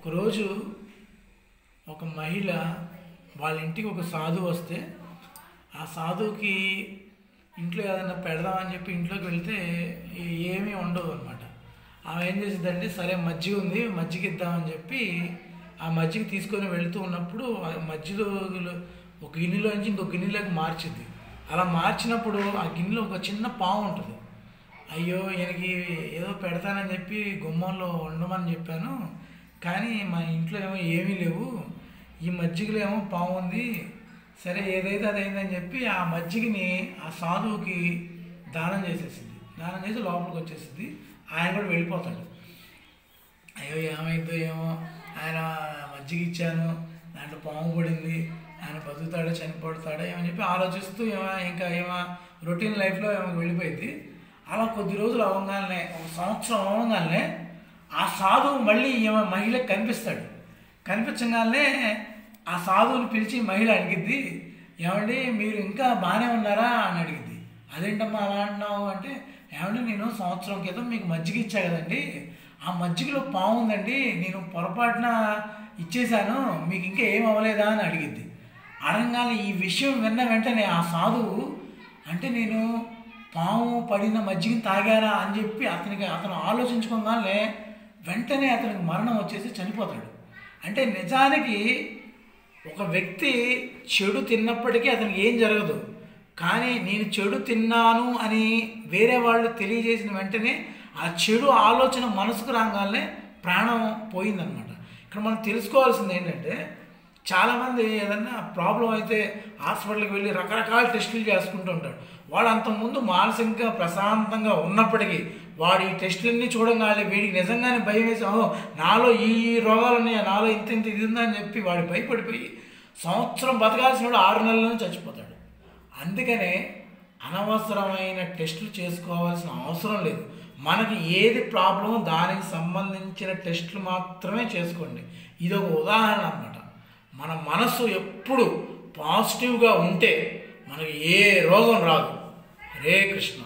ఒకరోజు ఒక మహిళ వాళ్ళ ఇంటికి ఒక సాధువు వస్తే ఆ సాధువుకి ఇంట్లో ఏదైనా పెడదామని చెప్పి ఇంట్లోకి వెళ్తే ఏమీ ఉండవు అనమాట. ఆమె ఏం చేసిందంటే, సరే మజ్జిగ ఉంది, మజ్జిగ ఇద్దామని చెప్పి ఆ మజ్జిగ తీసుకొని వెళుతూ ఉన్నప్పుడు ఆ మజ్జిగలో ఒక గిన్నెలోంచి ఇంకొక గిన్నెలోకి మార్చింది. అలా మార్చినప్పుడు ఆ గిన్నెలో ఒక చిన్న పాము ఉంటుంది. అయ్యో, ఈయనకి ఏదో పెడతానని చెప్పి గుమ్మంలో ఉండమని చెప్పాను, కానీ మా ఇంట్లో ఏమీ లేవు, ఈ మజ్జిగలో ఏమో పాము ఉంది, సరే ఏదైతే అదైందని చెప్పి ఆ మజ్జిగని ఆ సాధువుకి దానం చేసేసింది. దానం చేసి లోపలికి వచ్చేసింది. ఆయన కూడా వెళ్ళిపోతాడు. అయ్యో ఏమైందో ఏమో, ఆయన మజ్జిగ ఇచ్చాను, దాంట్లో పాము పడింది, ఆయన బతుకుతాడా చనిపోతాడా ఏమని చెప్పి ఆలోచిస్తూ ఇంకా రొటీన్ లైఫ్లో వెళ్ళిపోయింది. అలా కొద్ది రోజులు అవ్వగానే, ఒక సంవత్సరం అవ్వగానే ఆ సాధువు మళ్ళీ మహిళకి కనిపిస్తాడు. కనిపించగానే ఆ సాధువుని పిలిచి మహిళ అడిగిద్ది, ఏమండి మీరు ఇంకా బాగానే ఉన్నారా అని అడిగిద్ది. అదేంటమ్మా అలా అంటున్నావు అంటే, ఏమండి నేను సంవత్సరం క్రితం మీకు మజ్జిగ ఇచ్చా కదండి, ఆ మజ్జిగలో పాము ఉందండి, నేను పొరపాటున ఇచ్చేశాను, మీకు ఇంకా ఏం అవ్వలేదా అని అడిగిద్ది. అడగానే ఈ విషయం విన్న వెంటనే ఆ సాధువు, అంటే నేను పాము పడిన మజ్జిగని తాగానా అని చెప్పి అతను ఆలోచించుకోగానే వెంటనే అతనికి మరణం వచ్చేసి చనిపోతాడు. అంటే నిజానికి ఒక వ్యక్తి చెడు తిన్నప్పటికీ అతనికి ఏం జరగదు, కానీ నేను చెడు తిన్నాను అని వేరే వాళ్ళు తెలియజేసిన వెంటనే ఆ చెడు ఆలోచన మనసుకు రాగానే ప్రాణం పోయిందనమాట. ఇక్కడ మనం తెలుసుకోవాల్సింది ఏంటంటే, చాలామంది ఏదన్నా ప్రాబ్లం అయితే హాస్పిటల్కి వెళ్ళి రకరకాల టెస్టులు చేసుకుంటూ ఉంటాడు. వాడు అంతకుముందు మానసికంగా ప్రశాంతంగా ఉన్నప్పటికీ వాడు ఈ టెస్టులన్నీ చూడగానే వీడికి నిజంగానే భయం వేసి, నాలో ఈ రోగాలు ఉన్నాయి, నాలో ఇంత ఇది ఉందని చెప్పి వాడు భయపడిపోయి సంవత్సరం బతకాల్సిన వాడు 6 నెలల్లోనే చచ్చిపోతాడు. అందుకనే అనవసరమైన టెస్టులు చేసుకోవాల్సిన అవసరం లేదు. మనకి ఏది ప్రాబ్లం దానికి సంబంధించిన టెస్టులు మాత్రమే చేసుకోండి. ఇది ఒక ఉదాహరణ అన్నమాట. మన మనసు ఎప్పుడు పాజిటివ్గా ఉంటే మనకి ఏ రోగం రాదు. హరే కృష్ణ.